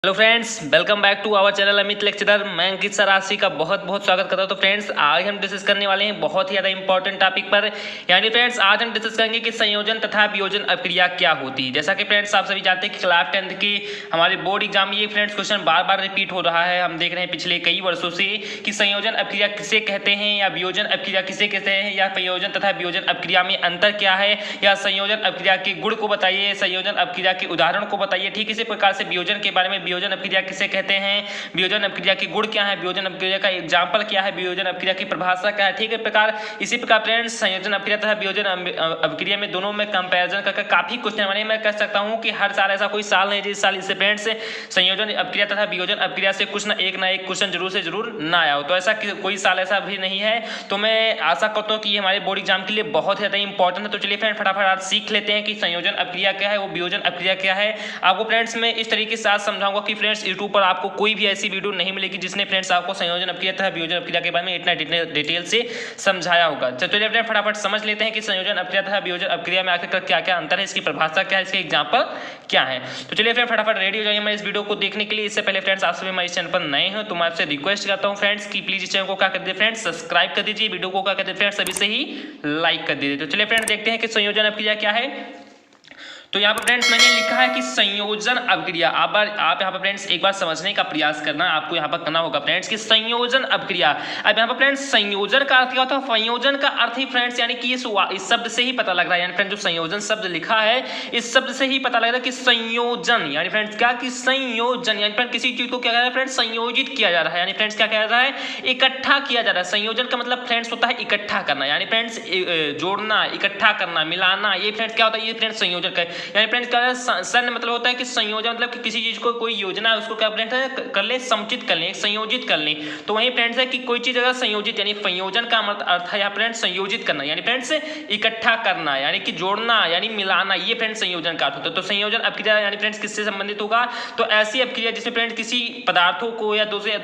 Hello friends, welcome back to our channel Amit lecturer. मैं अंकित सरासी का बहुत बहुत स्वागत करता हूं। तो फ्रेंड्स, आज हम डिस्कस करने वाले हैं बहुत ही ज़्यादा इंपॉर्टेंट टॉपिक पर, यानी फ्रेंड्स आज हम डिस्कस करेंगे कि संयोजन तथा वियोजन अभिक्रिया क्या होती है। जैसा कि फ्रेंड्स आप सभी जानते हैं कि क्लास 10th की हमारे बोर्ड एग्जाम में ये फ्रेंड्स क्वेश्चन बार बार रिपीट हो रहा है। हम देख रहे हैं पिछले कई वर्षों से कि संयोजन अभिक्रिया किसे कहते हैं या वियोजन अभिक्रिया किसे कहते हैं, या संयोजन तथा वियोजन अभिक्रिया में अंतर क्या है, या संयोजन अभिक्रिया के गुण को बताइए, संयोजन अभिक्रिया के उदाहरण को बताइए। ठीक इसी प्रकार से वियोजन के बारे में, वियोजन अभिक्रिया किसे कहते हैं, वियोजन अभिक्रिया के गुण क्या है, वियोजन अभिक्रिया का एग्जाम्पल क्या है, वियोजन अभिक्रिया की परिभाषा क्या है। ठीक है प्रकार इसी प्रकार फ्रेंड्स संयोजन अभिक्रिया तथा वियोजन अभिक्रिया में दोनों में कंपैरिजन करके काफी क्वेश्चन बने। मैं कह सकता हूं कि हर साल ऐसा कोई साल नहीं जिस साल इससे फ्रेंड्स संयोजन अभिक्रिया तथा वियोजन अभिक्रिया से कुछ ना एक क्वेश्चन जरूर से जरूर ना आया हो। तो ऐसा कोई साल ऐसा भी नहीं है। तो मैं आशा करता हूँ कि हमारे बोर्ड एग्जाम के लिए बहुत ज़्यादा इंपॉर्टेंट है। तो चलिए फ्रेंड फटाफट आज सीख लेते हैं कि संयोजन अभिक्रिया क्या है, वो वियोजन अभिक्रिया क्या है। आपको फ्रेंड्स मैं इस तरीके से आज समझाऊंगा कि फ्रेंड्स यूट्यूब पर आपको कोई भी ऐसी वीडियो नहीं मिलेगी जिसने फ्रेंड्स आपको संयोजन अभिक्रिया तथा वियोजन अभिक्रिया के बारे में इतना डिटेल से समझाया होगा। चलिए फ्रेंड फटाफट समझ लेते हैं कि संयोजन अभिक्रिया तथा वियोजन अभिक्रिया में आखिर क्या क्या अंतर है, इसकी परिभाषा क्या है, इसके एग्जाम्पल क्या है। तो चलिए फ्रेंड फटाफट रेडी हो जाइए मैं इस वीडियो को देखने के लिए। इससे पहले फ्रेंड्स आप सभी हमारे चैनल पर नए हो तो मैं आपसे रिक्वेस्ट करता हूँ फ्रेंड्स कि प्लीज इस चैनल को क्या कर दीजिए फ्रेंड्स, सब्सक्राइब कर दीजिए, वीडियो को क्या कर दीजिए फ्रेंड्स सभी से ही लाइक कर दीजिए। तो चलिए फ्रेंड देखते हैं कि संयोजन अभिक्रिया क्या है। तो यहाँ पर फ्रेंड्स मैंने लिखा है कि संयोजन अभिक्रिया। आप यहाँ पर फ्रेंड्स एक बार समझने का प्रयास करना, आपको यहाँ पर करना होगा फ्रेंड्स कि संयोजन अभिक्रिया। अब यहाँ पर फ्रेंड्स संयोजन का अर्थ क्या होता है, संयोजन का अर्थ ही फ्रेंड्स यानी कि इस शब्द से ही पता लग रहा है, यानी फ्रेंड्स जो संयोजन शब्द लिखा है इस शब्द से ही पता लग रहा है कि संयोजन यानी फ्रेंड्स क्या, कि संयोजन यानी फ्रेंड्स किसी चीज को क्या कर रहा है फ्रेंड्स, संयोजित किया जा रहा है, यानी फ्रेंड्स क्या किया जा रहा है, इकट्ठा किया जा रहा है। संयोजन का मतलब फ्रेंड्स होता है इकट्ठा करना, यानी फ्रेंड्स जोड़ना, इकट्ठा करना, मिलाना, ये फ्रेंड्स क्या होता है, ये फ्रेंड्स संयोजन का यानी फ्रेंड्स क्या सन मतलब होता है कि संयोजन मतलब कि किसी चीज को कोई योजना है उसको क्या फ्रेंड्स है कर ले, समुचित कर ले, संयोजित कर ले। तो वही फ्रेंड्स है कि कोई चीज अगर संयोजित यानी संयोजन का अर्थ है यहाँ फ्रेंड्स संयोजित करना, यानी फ्रेंड्स इकट्ठा करना, यानी कि जोड़ना, यानी मिलाना, ये फ्रेंड्स संयोजन का अर्थ होता है। तो संयोजन अभिक्रिया यानी फ्रेंड्स किससे संबंधित होगा, तो ऐसी अभिक्रिया जिसमें फ्रेंड्स किसी पदार्थों को या दो या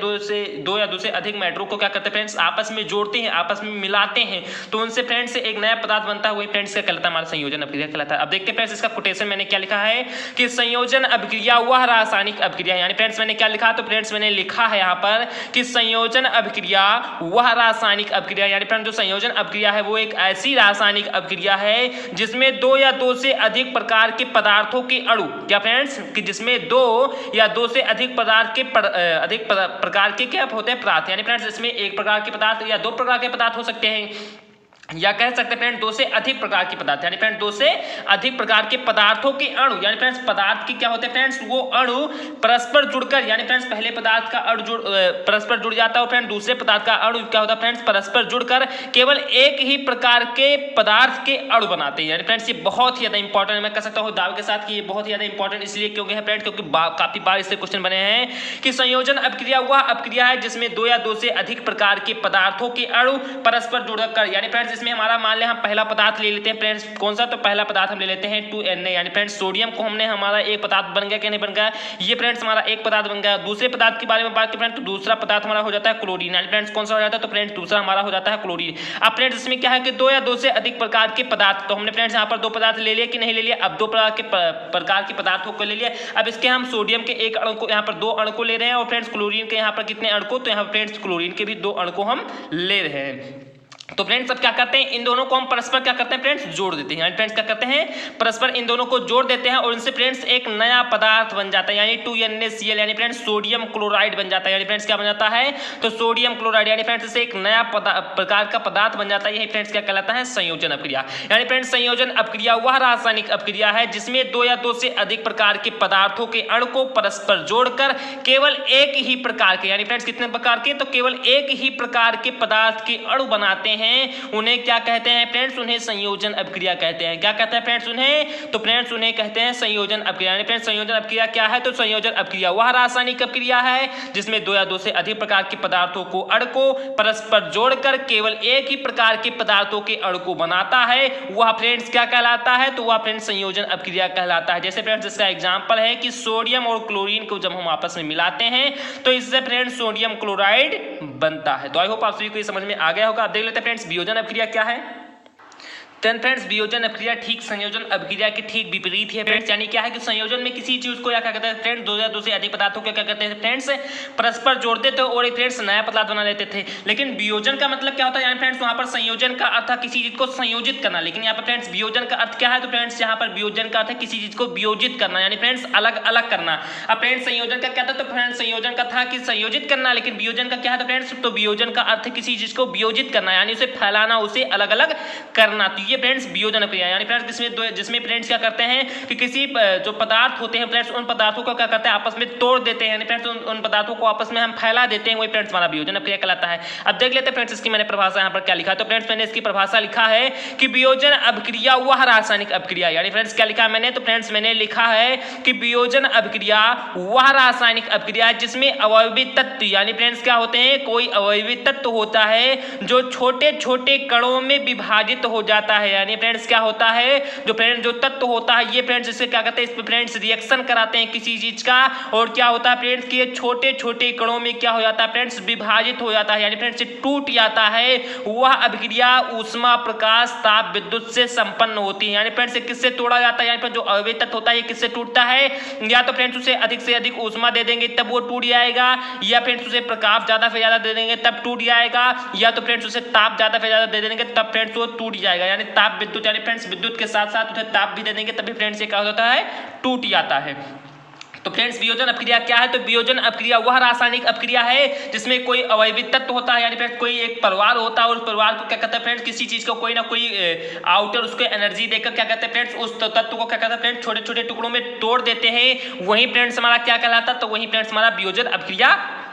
दो से अधिक मैटरों को क्या करते हैं फ्रेंड्स आपस में जोड़ते हैं, आपस में मिलाते हैं, तो उनसे फ्रेंड्स एक नया पदार्थ बनता है, वही फ्रेंड्स क्या कहलाता है, हमारा संयोजन अभिक्रिया कहलाता है। अब देखते हैं फ्रेंड्स इसका कोटेशन मैंने क्या लिखा है कि संयोजन अभिक्रिया वह रासायनिक अभिक्रिया, यानी फ्रेंड्स मैंने क्या लिखा, तो फ्रेंड्स मैंने लिखा है यहाँ पर कि संयोजन अभिक्रिया वह रासायनिक अभिक्रिया, यानी फ्रेंड्स जो संयोजन अभिक्रिया है वो एक ऐसी रासायनिक अभिक्रिया है जिसमें दो या दो से अधिक प्रकार के पदार्थों के अणु, क्या फ्रेंड्स कि जिसमें दो या दो से अधिक प्रकार के क्या होते हैं पदार्थ, यानी फ्रेंड्स इसमें एक प्रकार के पदार्थ या दो प्रकार के पदार्थ हो सकते हैं, या कह सकते हैं फ्रेंड दो से अधिक प्रकार के पदार्थ, यानी फ्रेंड दो से अधिक प्रकार के पदार्थों के अणु, यानी फ्रेंड्स पदार्थ की क्या होते हैं फ्रेंड्स, वो अणु परस्पर जुड़कर, यानी फ्रेंड्स पहले पदार्थ का अणु परस्पर जुड़ जाता है और फ्रेंड दूसरे पदार्थ का अणु क्या होता है फ्रेंड्स परस्पर जुड़कर केवल एक ही प्रकार के पदार्थ के अणु बनाते हैं। यानी फ्रेंड्स ये बहुत ही ज्यादा इंपॉर्टेंट, मैं कह सकता हूँ दावे के साथ कि ये बहुत ही ज्यादा इंपॉर्टेंट इसलिए क्योंकि है फ्रेंड क्योंकि काफी बार इससे क्वेश्चन बने हैं कि संयोजन अभिक्रिया वह अभिक्रिया है जिसमें दो या दो से अधिक प्रकार के पदार्थों के अणु परस्पर जुड़कर, यानी फ्रेंड्स इसमें हमारा मान ले हम पहला पदार्थ ले लेते हैं फ्रेंड्स, कौन सा, तो पहला पदार्थ हम ले लेते हैं 2Na, यानी फ्रेंड्स सोडियम को हमने हमारा एक पदार्थ बन गया कि नहीं बन गया, ये फ्रेंड्स हमारा एक पदार्थ बन गया। दूसरे पदार्थ के बारे में बात करें फ्रेंड्स तो दूसरा पदार्थ हमारा हो जाता है क्लोरीन, यानी फ्रेंड्स कौन सा हो जाता है, तो फ्रेंड्स दूसरा हमारा हो जाता है क्लोरीन। अब फ्रेंड्स इसमें क्या है कि दो या दो से अधिक प्रकार के पदार्थ, तो हमने फ्रेंड्स यहाँ पर दो पदार्थ ले लिया कि नहीं ले लिया, अब दो प्रकार के पदार्थों को ले लिया। अब इसके हम सोडियम के एक अणु को यहाँ पर दो अणु को ले रहे हैं और फ्रेंड्स क्लोरीन के यहाँ पर कितने अणु को, तो यहाँ फ्रेंड्स क्लोरीन के भी दो अणु को हम ले रहे हैं। तो फ्रेंड्स अब क्या करते हैं, इन दोनों को हम परस्पर क्या करते हैं फ्रेंड्स जोड़ देते हैं, यानी फ्रेंड्स क्या करते हैं परस्पर इन दोनों को जोड़ देते हैं और इनसे फ्रेंड्स एक नया पदार्थ बन जाता है, यानी 2NaCl, यानी फ्रेंड्स सोडियम क्लोराइड बन जाता है। यानी फ्रेंड्स क्या बन जाता है, तो सोडियम क्लोराइड, यानी फ्रेंड्स इससे एक नया प्रकार का पदार्थ बन जाता है, यही फ्रेंड्स क्या कहलाता है संयोजन अभिक्रिया। यानी फ्रेंड्स संयोजन अभिक्रिया वह रासायनिक अभिक्रिया है जिसमें दो या दो से अधिक प्रकार के पदार्थों के अणु को परस्पर जोड़कर केवल एक ही प्रकार के, यानी फ्रेंड्स कितने प्रकार के, तो केवल एक ही प्रकार के पदार्थ के अणु बनाते हैं, उन्हें क्या कहते हैं फ्रेंड्स, उन्हें संयोजन अभिक्रिया कहते हैं। क्या कहते हैं फ्रेंड्स उन्हें, तो फ्रेंड्स उन्हें कहते हैं संयोजन अभिक्रिया। यानी फ्रेंड्स संयोजन अभिक्रिया क्या है, तो संयोजन अभिक्रिया वह रासायनिक अभिक्रिया है जिसमें दो या दो से अधिक प्रकार के पदार्थों को अणु को परस्पर जोड़कर केवल एक ही प्रकार के पदार्थों के अणु को बनाता है, वह फ्रेंड्स क्या कहलाता है, तो वह फ्रेंड्स संयोजन अभिक्रिया कहलाता है। जैसे फ्रेंड्स इसका एग्जांपल है कि सोडियम और क्लोरीन को जब हम आपस में मिलाते हैं तो इससे फ्रेंड्स सोडियम क्लोराइड बनता है। तो आई होप आप सभी को ये समझ में आ गया होगा। आप देख लेते हैं फ्रेंड्स वियोजन अभिक्रिया क्या है। देन फ्रेंड्स वियोजन अपक्रिया ठीक संयोजन अपक्रिया के ठीक विपरीत है फ्रेंड्स। यानी क्या है कि संयोजन में किसी चीज को या क्या कहते हैं फ्रेंड्स, दो या दो से अधिक पदार्थों को क्या कहते हैं फ्रेंड्स, परस्पर जोड़ते थे और एक फ्रेंड्स नया पदार्थ बना लेते थे। लेकिन वियोजन का मतलब क्या होता है, यानी फ्रेंड्स वहां पर संयोजन का अर्थ है किसी चीज को संयोजित करना, लेकिन यहाँ पर फ्रेंड्स वियोजन का अर्थ क्या है, तो फ्रेंड्स यहाँ पर वियोजन का अर्थ है किसी चीज को वियोजित करना, यानी फ्रेंड्स अलग अलग करना। अब फ्रेंड्स संयोजन का क्या था, तो फ्रेंड्स संयोजन का था कि संयोजित करना, लेकिन वियोजन का क्या है, तो फ्रेंड्स तो वियोजन का अर्थ है किसी चीज को वियोजित करना, यानी उसे फैलाना, उसे अलग अलग करना। तो ये फ्रेंड्स वियोजन अपक्रिया, यानी फ्रेंड्स जिसमें फ्रेंड्स क्या करते हैं कि किसी जो पदार्थ होते हैं फ्रेंड्स, उन पदार्थों को क्या करते हैं आपस में तोड़ देते हैं, यानी फ्रेंड्स उन पदार्थों को आपस में हम फैला देते हैं, वही फ्रेंड्स हमारा वियोजन अपक्रिया कहलाता है। अब देख लेते हैं फ्रेंड्स इसकी मैंने परिभाषा यहाँ पर क्या लिखा है। तो फ्रेंड्स मैंने इसकी परिभाषा लिखा है कि वियोजन अपक्रिया वह रासायनिक अपक्रिया, यानी फ्रेंड्स क्या लिखा है मैंने, तो फ्रेंड्स मैंने लिखा है कि वियोजन अपक्रिया वह रासायनिक अपक्रिया जिसमें अवयवी तत्व, यानी फ्रेंड्स क्या होते हैं, कोई अवयवी तत्व होता है जो छोटे छोटे कणों में विभाजित हो जाता है, यानी फ्रेंड्स क्या होता है, जो तत्व होता है ये फ्रेंड्स इसे क्या कहते हैं, इस पे फ्रेंड्स रिएक्शन कराते हैं किसी चीज का, और क्या होता है फ्रेंड्स कि ये छोटे छोटे कणों में क्या हो जाता है फ्रेंड्स, विभाजित हो जाता है, यानी फ्रेंड्स टूट जाता है। वह अभिक्रिया ऊष्मा प्रकाश ताप विद्युत से संपन्न होती है, यानी फ्रेंड्स किससे तोड़ा जाता है, यानी पर जो अवयवी तत्व होता है ये किससे टूटता है, या तो फ्रेंड्स उसे अधिक से अधिक ऊष्मा दे देंगे तब वो टूट जाएगा, या फ्रेंड्स उसे प्रकाश ज्यादा से ज्यादा दे देंगे तब टूट जाएगा, या तो फ्रेंड्स उसे ताप ज्यादा से ज्यादा दे देंगे तब फ्रेंड्स वो टूट जाएगा, यानी ताप विद्युत, यानी फ्रेंड्स विद्युत के साथ साथ उसे ताप भी दे देंगे तभी फ्रेंड्स ये क्या होता है, टूट जाता है। तो फ्रेंड्स वियोजन अपक्रिया क्या है, तो वियोजन अपक्रिया वह रासायनिक अपक्रिया है जिसमें कोई अवयवी तत्व होता है, यानी फ्रेंड्स कोई एक परिवार होता है और उस परिवार को क्या कहते हैं फ्रेंड्स, किसी चीज को कोई ना कोई आउटर उसको एनर्जी देकर क्या कहते हैं फ्रेंड्स, उस तत्व को क्या कहते हैं फ्रेंड्स छोटे छोटे टुकड़ों में तोड़ देते हैं, वही फ्रेंड्स हमारा क्या कहलाता है, तो वही फ्रेंड्स हमारा वियोजन अपक्रिया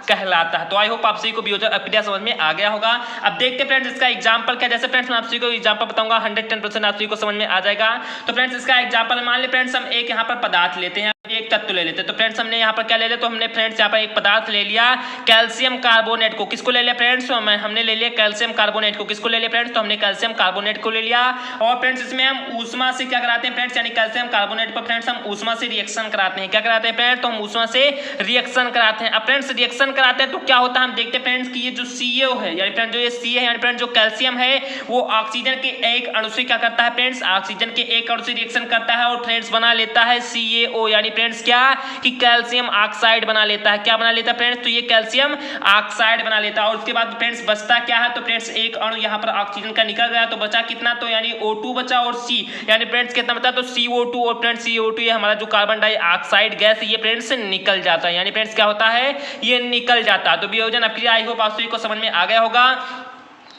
कहलाता है। तो आई होप आप सभी को वियोजन अपक्रिया समझ में आ गया होगा। अब देखते फ्रेंड्स इसका एग्जांपल क्या, जैसे फ्रेंड्स मैं आप सभी को एग्जांपल बताऊंगा 110% आप सभी को समझ में आ जाएगा। तो फ्रेंड्स इसका एग्जांपल मान ले फ्रेंड्स हम एक यहाँ पर पदार्थ लेते हैं, एक तत्व ले लेते हैं। तो फ्रेंड्स हमने यहाँ पर क्या ले लिया, तो हमने फ्रेंड्स यहाँ पर एक पदार्थ ले लिया कैल्शियम कार्बोनेट को, किसको ले लिया फ्रेंड्स, तो हमने ले लिया कैल्शियम कार्बोनेट को, किसको ले लिया फ्रेंड्स, तो हमने कैल्शियम कार्बोनेट को ले लिया, और फ्रेंड्स इसमें हम ऊष्मा से क्या कराते हैं फ्रेंड्स, यानी कैल्शियम कार्बोनेट पर फ्रेंड्स हम ऊष्मा से रिएक्शन कराते हैं, क्या कराते हैं फ्रेंड्स, तो हम ऊष्मा से रिएक्शन कराते हैं। अब फ्रेंड्स रिएक्शन कराते हैं तो क्या होता है, हम देखते हैं फ्रेंड्स कि ये जो CO है, यानी फ्रेंड्स जो ये C है, यानी फ्रेंड्स जो कैल्शियम है वो ऑक्सीजन के एक अणु से क्या करता है फ्रेंड्स, ऑक्सीजन के एक अणु से रिएक्शन करता है और फ्रेंड्स बना लेता है CaO, यानी फ्रेंड्स क्या कि कैल्शियम ऑक्साइड बना लेता है, क्या बना लेता है फ्रेंड्स, तो ये कैल्शियम ऑक्साइड बना लेता है। और उसके बाद फ्रेंड्स बचता क्या है, तो फ्रेंड्स एक अणु यहाँ पर ऑक्सीजन का निकल गया तो बचा कितना, तो यानी O2 बचा और C, यानी फ्रेंड्स कितना बचा, तो CO2, और फ्रेंड्स CO2 ये हमारा जो कार्बन डाइऑक्साइड गैस ये फ्रेंड्स निकल जाता है, यानी फ्रेंड्स क्या होता है, ये निकल जाता है। तो वियोजन अपक्रिया आई होप आप सभी को समझ में आ गया होगा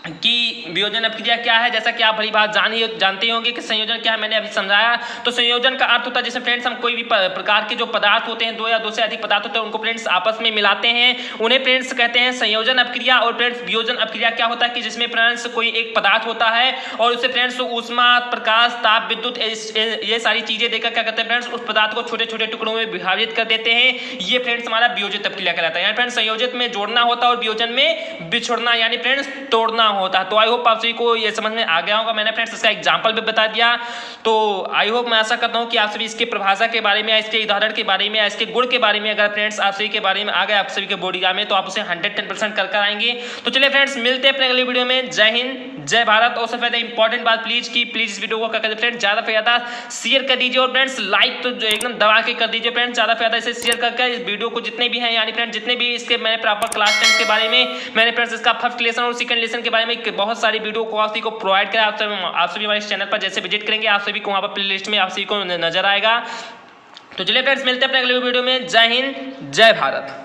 कि वियोजन अपक्रिया क्या है। जैसा कि आप बड़ी बात जानते होंगे कि संयोजन क्या है, मैंने अभी समझाया। तो संयोजन का अर्थ होता है जिसमें फ्रेंड्स हम कोई भी प्रकार के जो पदार्थ होते हैं, दो या दो से अधिक पदार्थ होते हैं, उनको फ्रेंड्स आपस में मिलाते हैं, उन्हें फ्रेंड्स कहते हैं संयोजन अपक्रिया। और फ्रेंड्स वियोजन अपक्रिया क्या होता है कि जिसमें फ्रेंड्स कोई एक पदार्थ होता है और उसे फ्रेंड्स ऊष्मा प्रकाश ताप विद्युत ये सारी चीजें देकर क्या करते हैं फ्रेंड्स उस पदार्थ को छोटे छोटे टुकड़ों में विभाजित कर देते हैं, ये फ्रेंड्स हमारा वियोजित अपक्रिया कहलाता है। यानी फ्रेंड्स संयोजित में जोड़ना होता है और वियोजन में बिछोड़ना यानी फ्रेंड्स तोड़ना होता है। तो आई होप आप सभी को ये समझ में आ गया होगा। मैंने फ्रेंड्स इसका एग्जांपल भी बता दिया। तो आई होप मैं आशा करता हूं कि आप सभी इसके परिभाषा के बारे में, इसके उदाहरण के बारे में, इसके गुण के बारे में अगर फ्रेंड्स आप सभी के बारे में आ गए आप सभी के बोर्ड एग्जाम में तो आप उसे 110% कर आएंगे। तो चलिए फ्रेंड्स मिलते हैं अपने अगले वीडियो में। जय हिंद जय भारत। और सबसे ज्यादा इंपॉर्टेंट बात प्लीज इस वीडियो को क्या करते फ्रेंड्स ज्यादा से ज्यादा शेयर कर दीजिए और फ्रेंड्स लाइक तो एकदम दबा के कर दीजिए फ्रेंड्स, ज्यादा से ज्यादा इसे शेयर करके इस वीडियो को जितने भी हैं यानी फ्रेंड्स जितने भी इसके मैंने प्रॉपर क्लास 10 के बारे में मैंने फ्रेंड्स इसका फर्स्ट लेसन और सेकंड लेसन के बारे में बहुत सारी वीडियो को आप सभी को प्रोवाइड करा। आप सभी हमारे चैनल पर जैसे विजिट करेंगे आप सभी को वहां पर प्लेलिस्ट में आप सभी को नजर आएगा। तो चलिए फ्रेंड्स मिलते हैं अपने अगले वीडियो में। जय हिंद जय भारत।